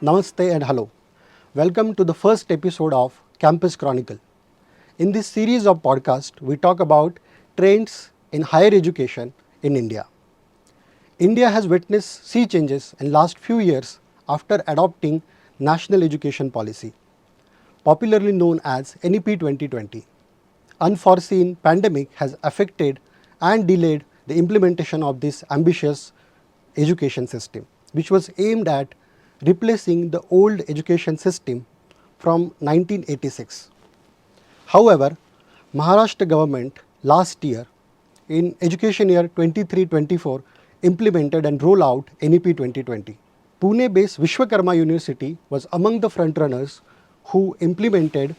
Namaste and hello. Welcome to the first episode of Campus Chronicle. In this series of podcasts, we talk about trends in higher education in India. India has witnessed sea changes in last few years after adopting National Education Policy, popularly known as NEP 2020. Unforeseen pandemic has affected and delayed the implementation of this ambitious education system, which was aimed at replacing the old education system from 1986. However, Maharashtra government last year in education year 23-24 implemented and rolled out NEP 2020. Pune-based Vishwakarma University was among the frontrunners who implemented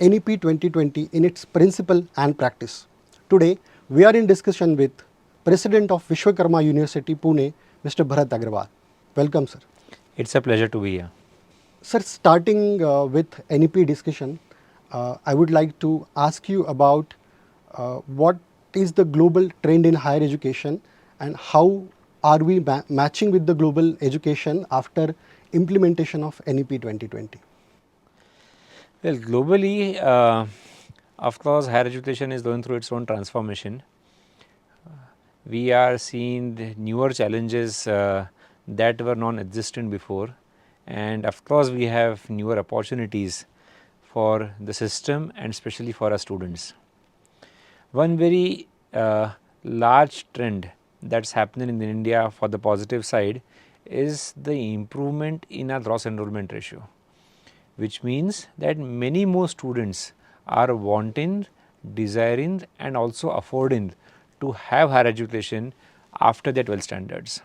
NEP 2020 in its principle and practice. Today, we are in discussion with President of Vishwakarma University, Pune, Mr. Bharat Agarwal. Welcome, sir. It's a pleasure to be here. Sir, starting with NEP discussion, I would like to ask you about what is the global trend in higher education and how are we matching with the global education after implementation of NEP 2020? Well, globally, of course, higher education is going through its own transformation. We are seeing the newer challenges that were non-existent before, and of course, we have newer opportunities for the system and especially for our students. One very large trend that's happening in India for the positive side is the improvement in our gross enrollment ratio, which means that many more students are wanting, desiring and also affording to have higher education after their 12 standards.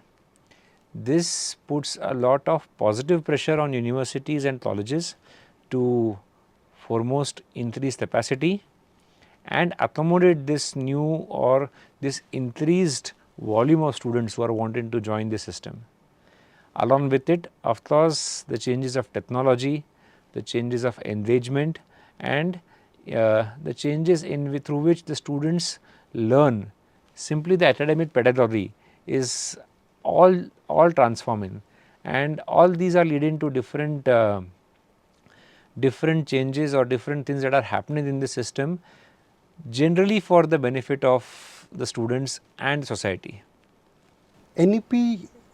This puts a lot of positive pressure on universities and colleges to foremost increase capacity and accommodate this new or this increased volume of students who are wanting to join the system. Along with it, of course, the changes of technology, the changes of engagement and the changes through which the students learn. Simply the academic pedagogy is all transforming, and all these are leading to different changes or different things that are happening in the system, generally for the benefit of the students and society. NEP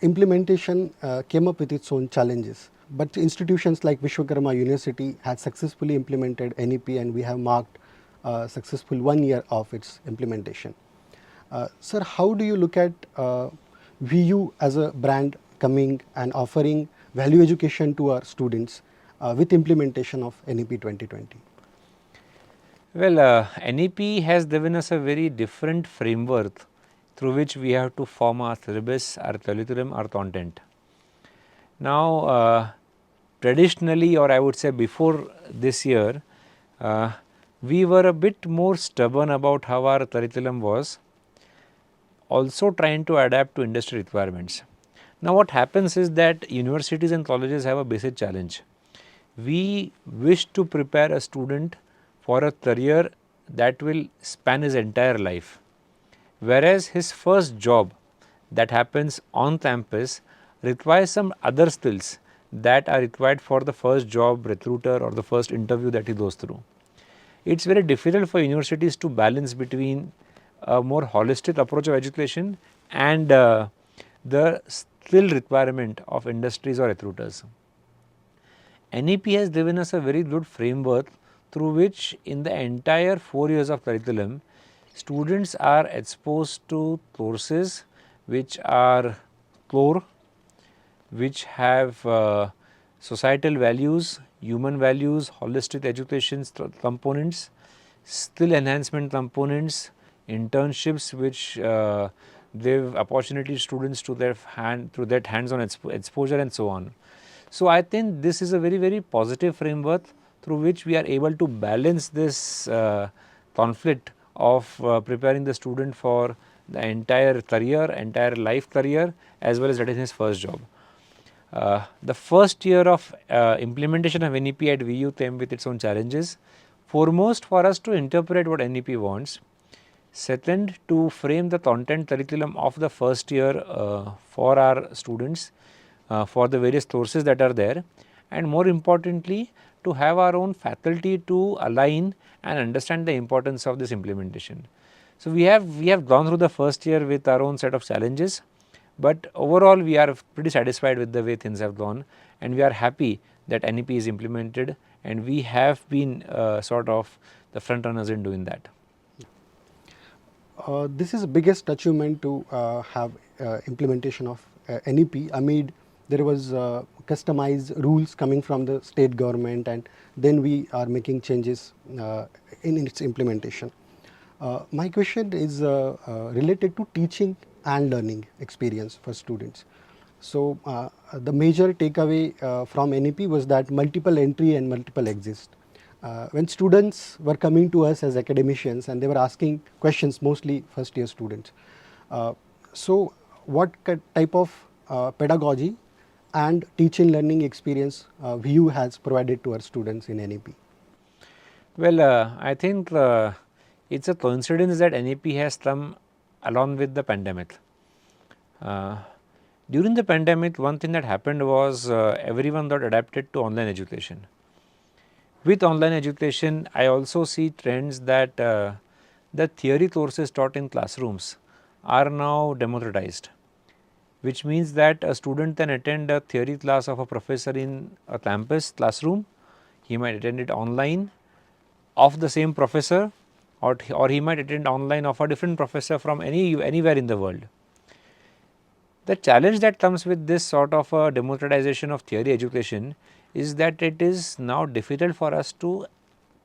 implementation came up with its own challenges, but institutions like Vishwakarma University had successfully implemented NEP and we have marked successful 1 year of its implementation. Sir, how do you look at VU as a brand coming and offering value education to our students with implementation of NEP 2020? Well, NEP has given us a very different framework through which we have to form our syllabus, our curriculum, our content. Now, traditionally, or I would say before this year, we were a bit more stubborn about how our curriculum was, also trying to adapt to industry requirements. Now, what happens is that universities and colleges have a basic challenge. We wish to prepare a student for a career that will span his entire life, whereas his first job that happens on campus requires some other skills that are required for the first job recruiter or the first interview that he goes through. It's very difficult for universities to balance between a more holistic approach of education and the skill requirement of industries or recruiters. NEP has given us a very good framework through which in the entire 4 years of curriculum, students are exposed to courses which are core, which have societal values, human values, holistic education components, skill enhancement components, internships which give opportunity to students to that hands-on exposure and so on. So, I think this is a very positive framework through which we are able to balance this conflict of preparing the student for the entire career, entire life career as well as getting his first job. The first year of implementation of NEP at VU came with its own challenges. Foremost, for us to interpret what NEP wants. Second, to frame the content curriculum of the first year for our students for the various courses that are there, and more importantly to have our own faculty to align and understand the importance of this implementation. So, we have gone through the first year with our own set of challenges, but overall we are pretty satisfied with the way things have gone, and we are happy that NEP is implemented, and we have been sort of the front runners in doing that. This is the biggest achievement to have implementation of NEP amid there was customized rules coming from the state government, and then we are making changes in its implementation. My question is related to teaching and learning experience for students. So, the major takeaway from NEP was that multiple entry and multiple exist. When students were coming to us as academicians and they were asking questions, mostly first year students. So, what type of pedagogy and teaching learning experience VU has provided to our students in NEP? Well, I think it's a coincidence that NEP has come along with the pandemic. During the pandemic, one thing that happened was everyone got adapted to online education. With online education, I also see trends that the theory courses taught in classrooms are now democratized, which means that a student can attend a theory class of a professor in a campus classroom. He might attend it online of the same professor, or he might attend online of a different professor from anywhere in the world. The challenge that comes with this sort of a democratization of theory education is that it is now difficult for us to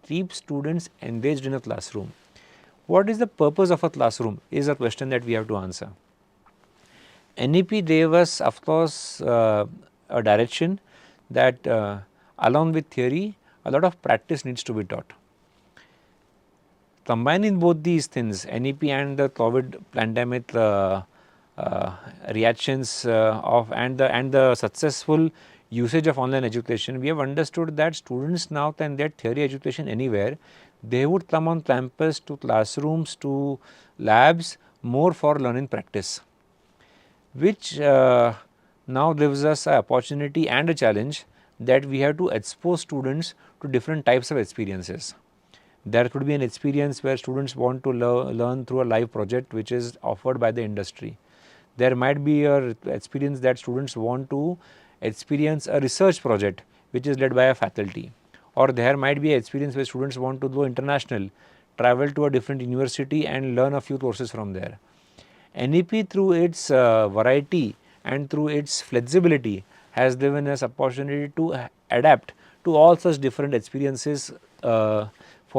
keep students engaged in a classroom. What is the purpose of a classroom is a question that we have to answer. NEP gave us, of course, a direction that along with theory, a lot of practice needs to be taught. Combining both these things, NEP and the COVID pandemic reactions and the successful usage of online education, we have understood that students now can get theory education anywhere. They would come on campus to classrooms, to labs, more for learning practice, which now gives us an opportunity and a challenge that we have to expose students to different types of experiences. There could be an experience where students want to learn through a live project which is offered by the industry. There might be an experience that students want to experience a research project which is led by a faculty, or there might be an experience where students want to go international, travel to a different university and learn a few courses from there. NEP through its variety and through its flexibility has given us opportunity to adapt to all such different experiences for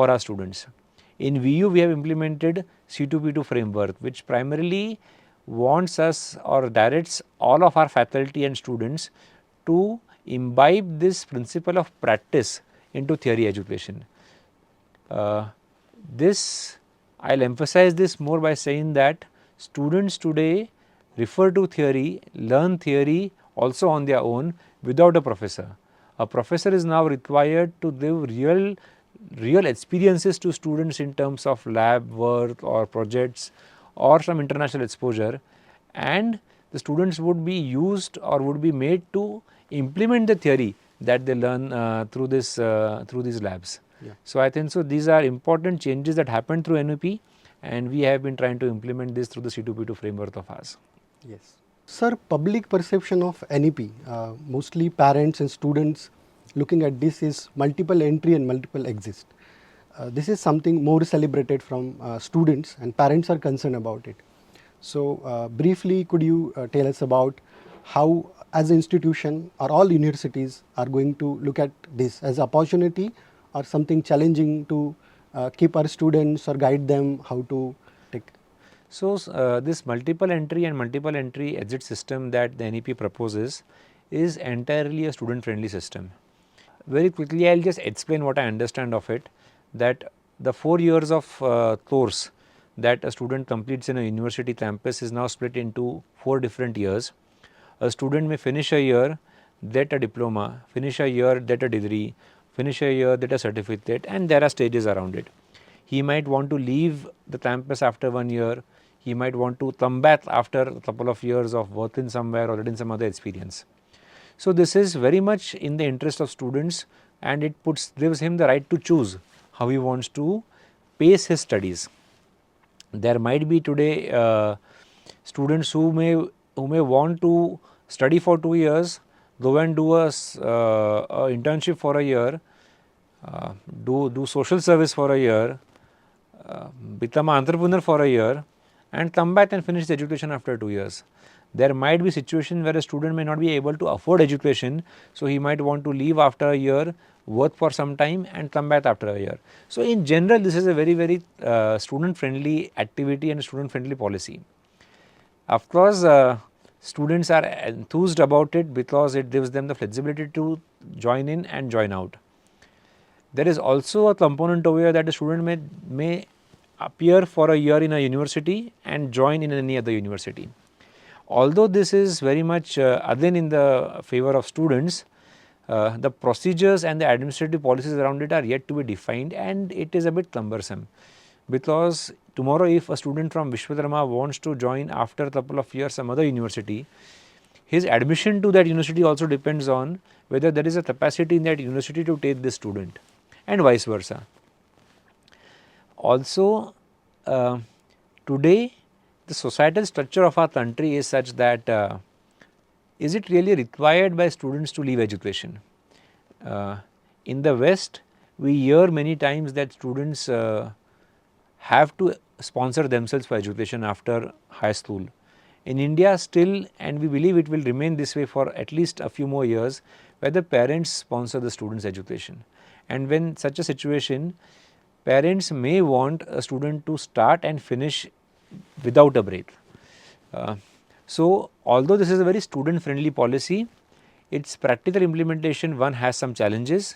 our students. In VU, we have implemented C2P2 framework, which primarily wants us or directs all of our faculty and students to imbibe this principle of practice into theory education. This I will emphasize this more by saying that students today refer to theory, learn theory also on their own without a professor. A professor is now required to give real experiences to students in terms of lab work or projects or some international exposure, and the students would be used or would be made to implement the theory that they learn through these labs. Yeah. So, I think so these are important changes that happened through NEP, and we have been trying to implement this through the C2P2 framework of ours. Yes. Sir, public perception of NEP, mostly parents and students looking at this is multiple entry and multiple exist. This is something more celebrated from students, and parents are concerned about it. So, briefly could you tell us about how as an institution or all universities are going to look at this as opportunity or something challenging to keep our students or guide them how to take? So, this multiple entry and multiple entry exit system that the NEP proposes is entirely a student friendly system. Very quickly I will just explain what I understand of it, that the 4 years of course that a student completes in a university campus is now split into 4 different years. A student may finish a year, get a diploma, finish a year, get a degree, finish a year, get a certificate, and there are stages around it. He might want to leave the campus after 1 year, he might want to come back after a couple of years of working somewhere or getting some other experience. So, this is very much in the interest of students, and it gives him the right to choose how he wants to pace his studies. There might be today students who may want to study for 2 years, go and do a internship for a year, do social service for a year, become an entrepreneur for a year, and come back and finish the education after 2 years. There might be situations where a student may not be able to afford education, so he might want to leave after a year, work for some time and come back after a year. So, in general this is a very student friendly activity and student friendly policy. Of course, students are enthused about it because it gives them the flexibility to join in and join out. There is also a component over here that the student may appear for a year in a university and join in any other university. Although this is very much again in the favor of students, the procedures and the administrative policies around it are yet to be defined, and it is a bit cumbersome, because tomorrow if a student from Vishwakarma wants to join after a couple of years some other university, his admission to that university also depends on whether there is a capacity in that university to take this student, and vice versa. Also, today the societal structure of our country is such that is it really required by students to leave education? In the West, we hear many times that students have to sponsor themselves for education after high school. In India still, and we believe it will remain this way for at least a few more years, where the parents sponsor the students' education. And when such a situation, parents may want a student to start and finish without a break. So, although this is a very student friendly policy, its practical implementation one has some challenges,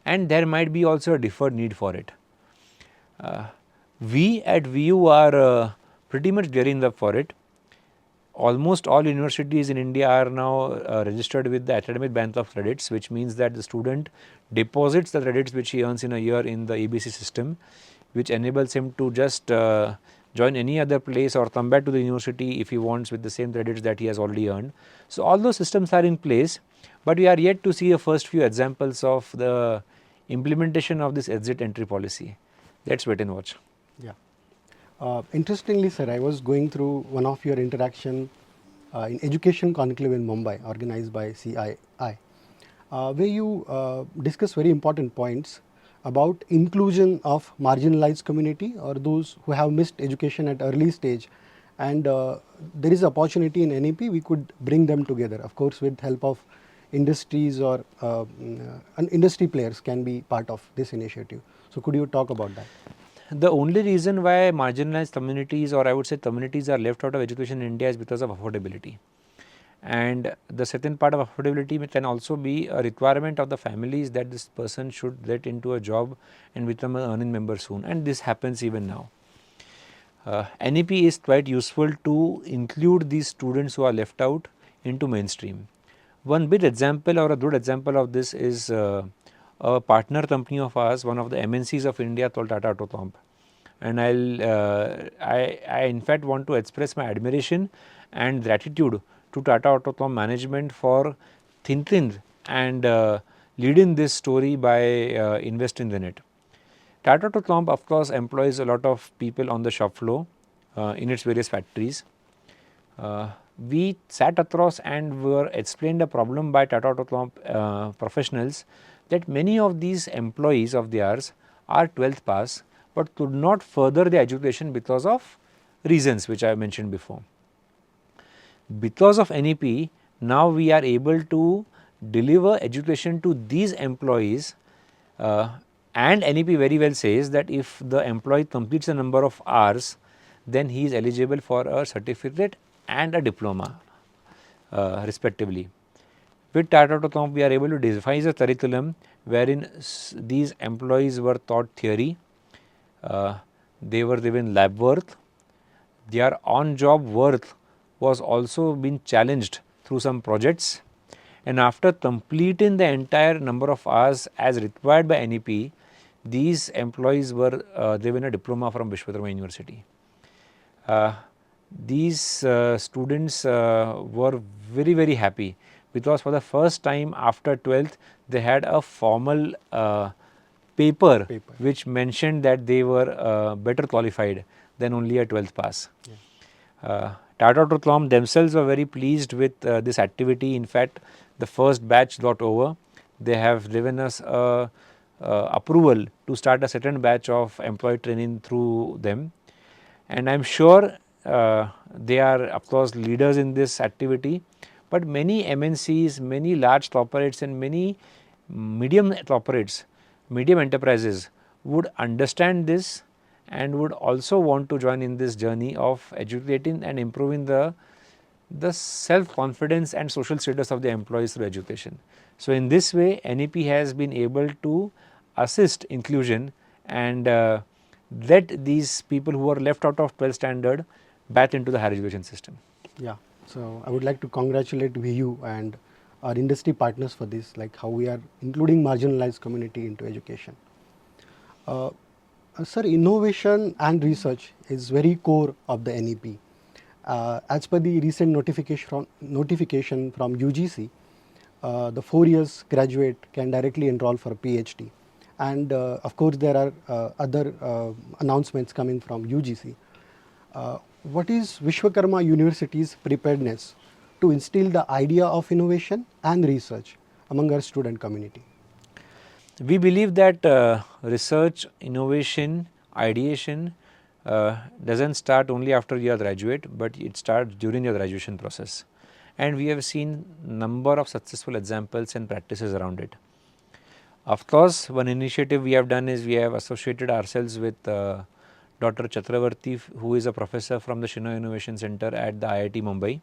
and there might be also a deferred need for it. We at VU are pretty much gearing up for it. Almost all universities in India are now registered with the academic bank of credits, which means that the student deposits the credits which he earns in a year in the EBC system, which enables him to just join any other place or come back to the university if he wants with the same credits that he has already earned. So, all those systems are in place, but we are yet to see a first few examples of the implementation of this exit entry policy. Let us wait and watch. Yeah. Interestingly, sir, I was going through one of your interaction in Education Conclave in Mumbai, organized by CII, where you discuss very important points about inclusion of marginalized community or those who have missed education at early stage, and there is opportunity in NEP, we could bring them together, of course with help of industries or industry players can be part of this initiative. So, could you talk about that? The only reason why marginalized communities, or I would say communities, are left out of education in India is because of affordability. And the second part of affordability can also be a requirement of the families that this person should get into a job and become an earning member soon, and this happens even now. NEP is quite useful to include these students who are left out into mainstream. One big example or a good example of this is a partner company of ours, one of the MNCs of India called Tata Autocomp. And I in fact want to express my admiration and gratitude to Tata Autocomp management for thinking and leading this story by investing in it. Tata Autocomp of course employs a lot of people on the shop floor in its various factories. We sat across and were explained a problem by Tata Autocomp professionals that many of these employees of theirs are 12th pass but could not further their education because of reasons which I mentioned before. Because of NEP, now we are able to deliver education to these employees, and NEP very well says that if the employee completes a number of hours, then he is eligible for a certificate and a diploma respectively. With Tata Autocomp, we are able to devise a curriculum wherein these employees were taught theory, they were given lab work, their on-job work was also being challenged through some projects, and after completing the entire number of hours as required by NEP, these employees were given a diploma from Vishwakarma University. These students were very happy because for the first time after 12th they had a formal paper which mentioned that they were better qualified than only a 12th pass. Tata Truthom themselves were very pleased with this activity. In fact, the first batch got over. They have given us approval to start a second batch of employee training through them. And I am sure they are of course leaders in this activity, but many MNCs, many large corporates and many medium corporates, medium enterprises would understand this and would also want to join in this journey of educating and improving the self-confidence and social status of the employees through education. So, in this way NEP has been able to assist inclusion and let these people who are left out of 12th standard back into the higher education system. Yeah, so I would like to congratulate VU and our industry partners for this, like how we are including marginalized community into education. Sir, innovation and research is very core of the NEP. As per the recent notification from UGC, the 4 years graduate can directly enroll for a PhD. And of course, there are other announcements coming from UGC. What is Vishwakarma University's preparedness to instill the idea of innovation and research among our student community? We believe that research, innovation, ideation does not start only after you are graduate, but it starts during your graduation process. And we have seen number of successful examples and practices around it. Of course, one initiative we have done is we have associated ourselves with Dr. Chakravarti, who is a professor from the Shinoy Innovation Center at the IIT Mumbai.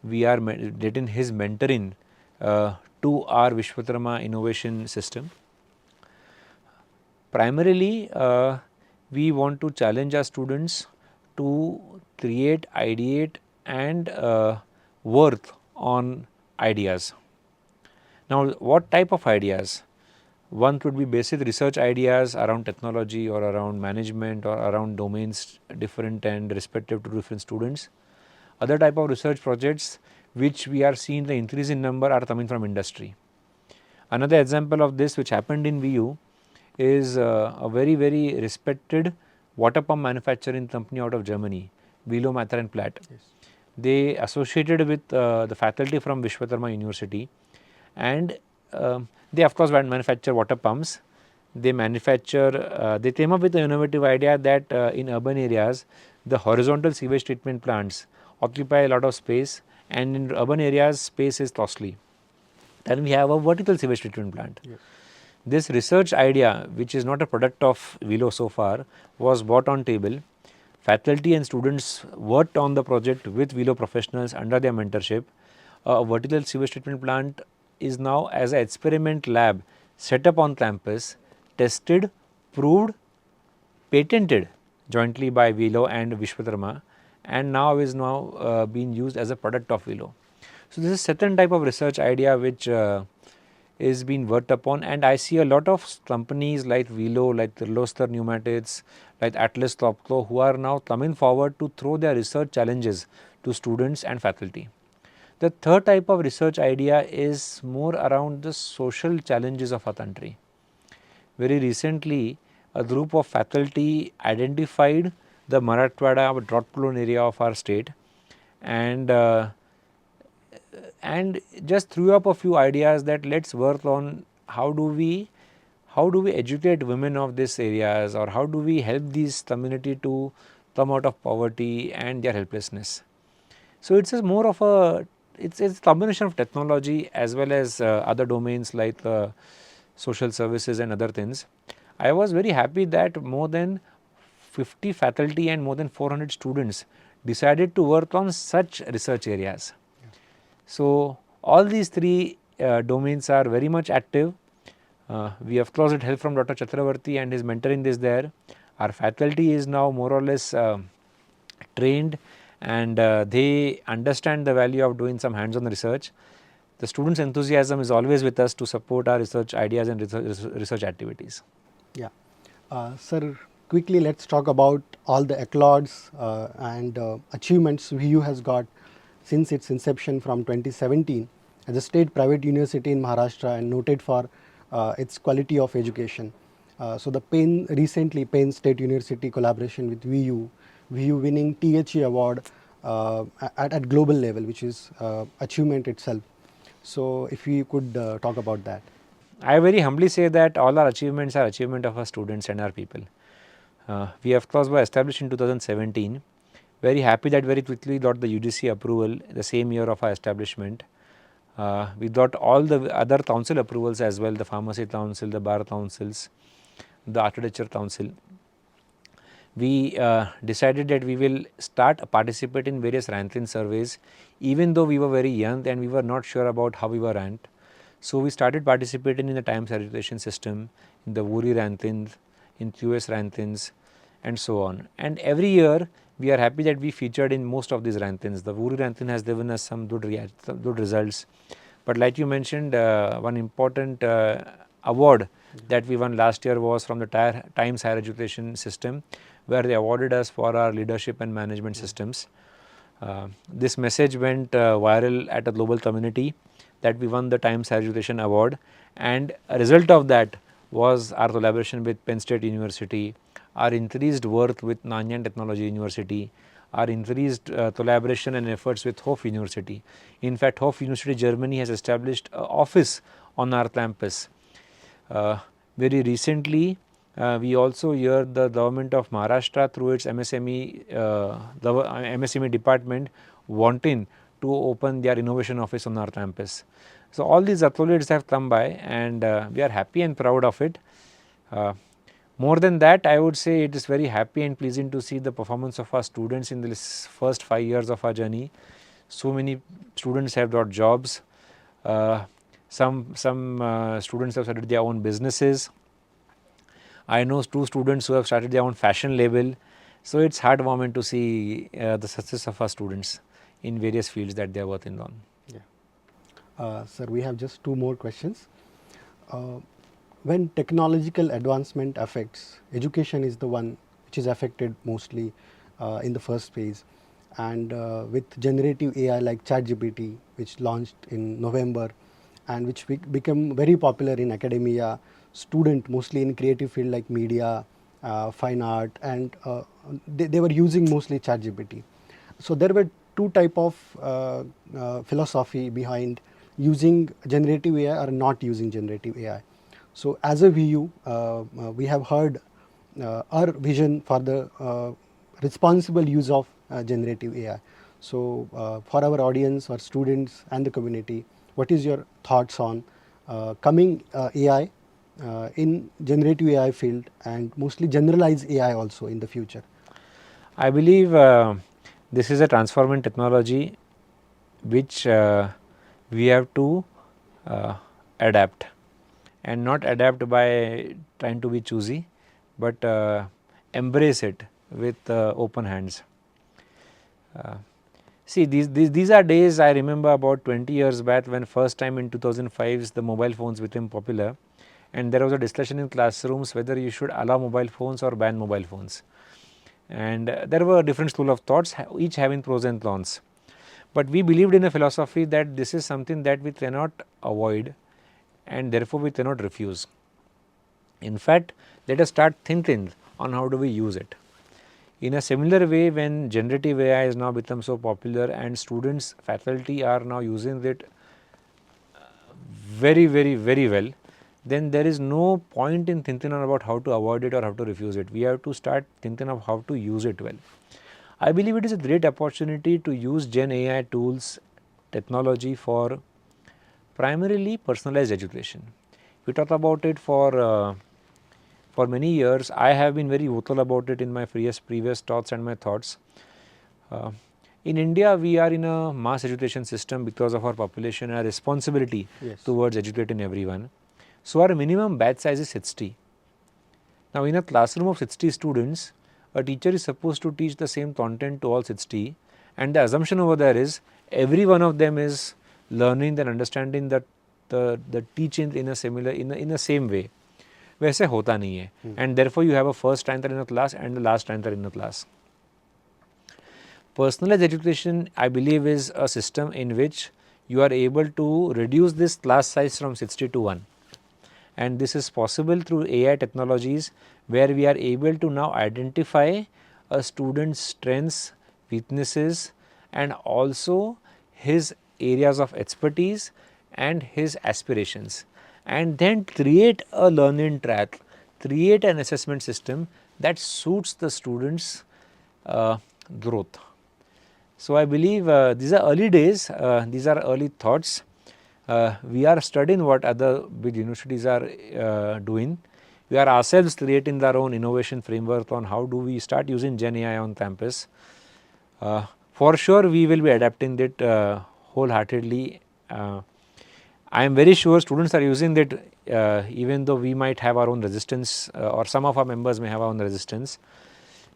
We are getting his mentoring to our Vishwakarma innovation system. Primarily, we want to challenge our students to create, ideate and work on ideas. Now, what type of ideas? One could be basic research ideas around technology or around management or around domains different and respective to different students. Other type of research projects which we are seeing the increase in number are coming from industry. Another example of this which happened in VU is a very respected water pump manufacturing company out of Germany, Vilo Mather and Platt. Yes. They associated with the faculty from Vishwakarma University and they of course manufacture water pumps. They manufacture, they came up with the innovative idea that in urban areas the horizontal sewage treatment plants occupy a lot of space and in urban areas space is costly. Then we have a vertical sewage treatment plant. Yes. This research idea, which is not a product of Vilo so far, was brought on table. Faculty and students worked on the project with Vilo professionals under their mentorship. A vertical sewage treatment plant is now as an experiment lab set up on campus, tested, proved, patented jointly by Vilo and Vishwakarma and now is being used as a product of Vilo. So, this is certain type of research idea which is being worked upon and I see a lot of companies like Vilo, like Kirloskar Pneumatics, like Atlas Copco who are now coming forward to throw their research challenges to students and faculty. The third type of research idea is more around the social challenges of our country. Very recently, a group of faculty identified the Marathwada drought-prone area of our state and just threw up a few ideas that let us work on how do we educate women of these areas or how do we help this community to come out of poverty and their helplessness. So, it is more of a it's a combination of technology as well as other domains like social services and other things. I was very happy that more than 50 faculty and more than 400 students decided to work on such research areas. Yeah. So, all these three domains are very much active. We of course had help from Dr. Chakravarti and his mentoring is there. Our faculty is now more or less trained and they understand the value of doing some hands-on research. The students' enthusiasm is always with us to support our research ideas and research activities. Yeah. Sir, quickly let us talk about all the accolades and achievements VU has got since its inception from 2017 as a state private university in Maharashtra and noted for its quality of education. So the Penn State University collaboration with VU winning THE award at global level, which is achievement itself. So if you could talk about that. I very humbly say that all our achievements are achievement of our students and our people. We of course were established in 2017. Very happy that very quickly got the UGC approval the same year of our establishment. We got all the other council approvals as well, the Pharmacy Council, the Bar Councils, the Architecture Council. We decided that we will start participate in various ranking surveys, even though we were very young and we were not sure about how we were ranked. So we started participating in the Times Education System, in the WURI rankings, in QS rankings, and so on. And every year we are happy that we featured in most of these rankings. The WURI ranking has given us some good results. But like you mentioned, one important award that we won last year was from the Times Higher Education System, where they awarded us for our leadership and management systems. This message went viral at a global community that we won the Times Higher Education Award, and a result of that was our collaboration with Penn State University, our increased work with Nanyang Technology University, our increased collaboration and efforts with Hof University. In fact, Hof University Germany has established an office on our campus. Very recently, we also hear the government of Maharashtra through its MSME department wanting to open their innovation office on our campus. So all these accolades have come by, and we are happy and proud of it. More than that, I would say it is very happy and pleasing to see the performance of our students in this first 5 years of our journey. So many students have got jobs. Some students have started their own businesses. I know 2 students who have started their own fashion label. So it's heartwarming to see the success of our students in various fields that they are working on. Yeah. Sir, we have just 2 more questions. When technological advancement affects, education is the one which is affected mostly in the first phase. And with generative AI like ChatGPT, which launched in November and which become very popular in academia, student mostly in creative field like media, fine art, and they were using mostly ChatGPT. So there were 2 type of philosophy behind using generative AI or not using generative AI. So as a VU, we have heard our vision for the responsible use of generative AI. So for our audience or students and the community, what is your thoughts on coming AI in generative AI field and mostly generalized AI also in the future? I believe this is a transforming technology which we have to adapt, and not adapt by trying to be choosy, but embrace it with open hands. See, these are days I remember about 20 years back when first time in 2005 the mobile phones became popular, and there was a discussion in classrooms whether you should allow mobile phones or ban mobile phones. And there were different school of thoughts, each having pros and cons. But we believed in a philosophy that this is something that we cannot avoid, and therefore we cannot refuse. In fact, let us start thinking on how do we use it. In a similar way, when generative AI has now become so popular and students, faculty are now using it very well, then there is no point in thinking about how to avoid it or how to refuse it. We have to start thinking of how to use it well. I believe it is a great opportunity to use Gen AI tools, technology for primarily personalized education. We talk about it for many years. I have been very vocal about it in my previous talks and my thoughts. In India, we are in a mass education system because of our population and our responsibility towards educating everyone. So our minimum batch size is 60. Now in a classroom of 60 students, a teacher is supposed to teach the same content to all 60, and the assumption over there is every one of them is learning and understanding the teaching in a same way. वैसे होता नहीं है, and therefore you have a first ranker in a class and the last ranker in a class. Personalized education, I believe, is a system in which you are able to reduce this class size from 60 to 1. And this is possible through AI technologies, where we are able to now identify a student's strengths, weaknesses, and also his areas of expertise and his aspirations, and then create a learning track, create an assessment system that suits the student's growth. So, I believe these are early days, these are early thoughts. We are studying what other big universities are doing. We are ourselves creating our own innovation framework on how do we start using Gen AI on campus. For sure, we will be adapting it wholeheartedly. I am very sure students are using it, even though we might have our own resistance, or some of our members may have our own resistance.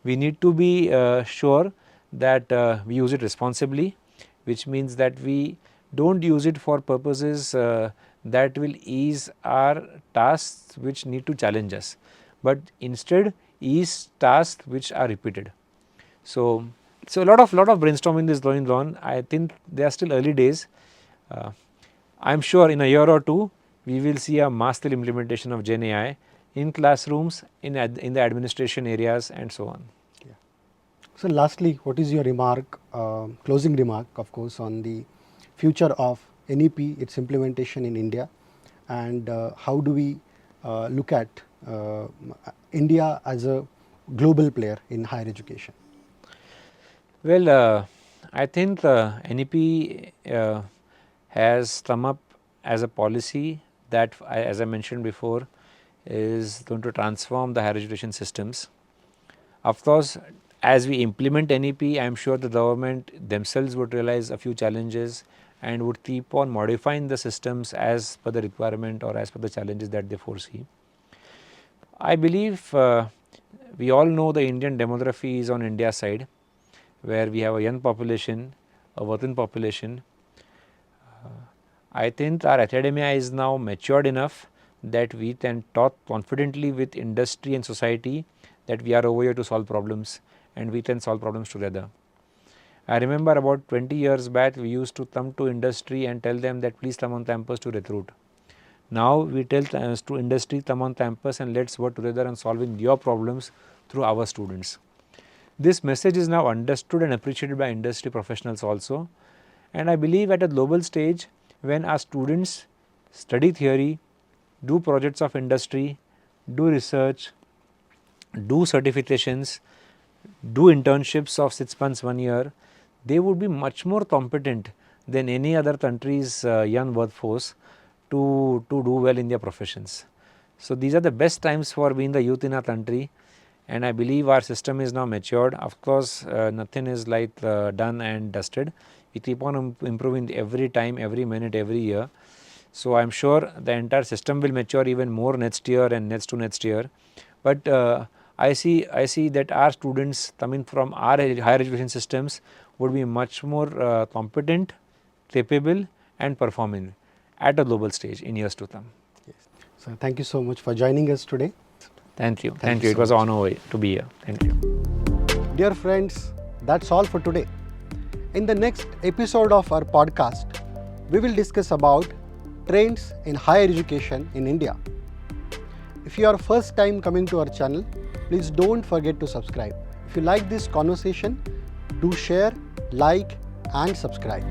We need to be sure that we use it responsibly, which means that we do not use it for purposes that will ease our tasks which need to challenge us, but instead ease tasks which are repeated. So, a lot of brainstorming is going on. I think they are still early days. I am sure in a year or two we will see a mass-scale implementation of Gen AI in classrooms, in the administration areas, and so on. Yeah. So lastly, what is your remark, closing remark, of course, on the future of NEP, its implementation in India, and how do we look at India as a global player in higher education? Well, I think NEP has come up as a policy that, as I mentioned before, is going to transform the higher education systems. Of course, as we implement NEP, I am sure the government themselves would realize a few challenges and would keep on modifying the systems as per the requirement or as per the challenges that they foresee. I believe we all know the Indian demography is on India's side, where we have a young population, a working population. I think our academia is now matured enough that we can talk confidently with industry and society that we are over here to solve problems, and we can solve problems together. I remember about 20 years back, we used to come to industry and tell them that please come on campus to recruit. Now we tell to industry, come on campus and let's work together on solving your problems through our students. This message is now understood and appreciated by industry professionals also, and I believe at a global stage, when our students study theory, do projects of industry, do research, do certifications, do internships of 6 months, 1 year, they would be much more competent than any other country's young workforce to do well in their professions. So, these are the best times for being the youth in our country, and I believe our system is now matured. Of course, nothing is like done and dusted. We keep on improving every time, every minute, every year. So, I am sure the entire system will mature even more next year and next to next year. But I see that our students coming from our higher education systems would be much more competent, capable, and performing at a global stage in years to come. Yes. So thank you so much for joining us today. Thank you. Thank you It so was an much. honor to be here. Thank you. Dear friends, that's all for today. In the next episode of our podcast, we will discuss about trends in higher education in India. If you are first time coming to our channel, please don't forget to subscribe. If you like this conversation, do share, like and subscribe.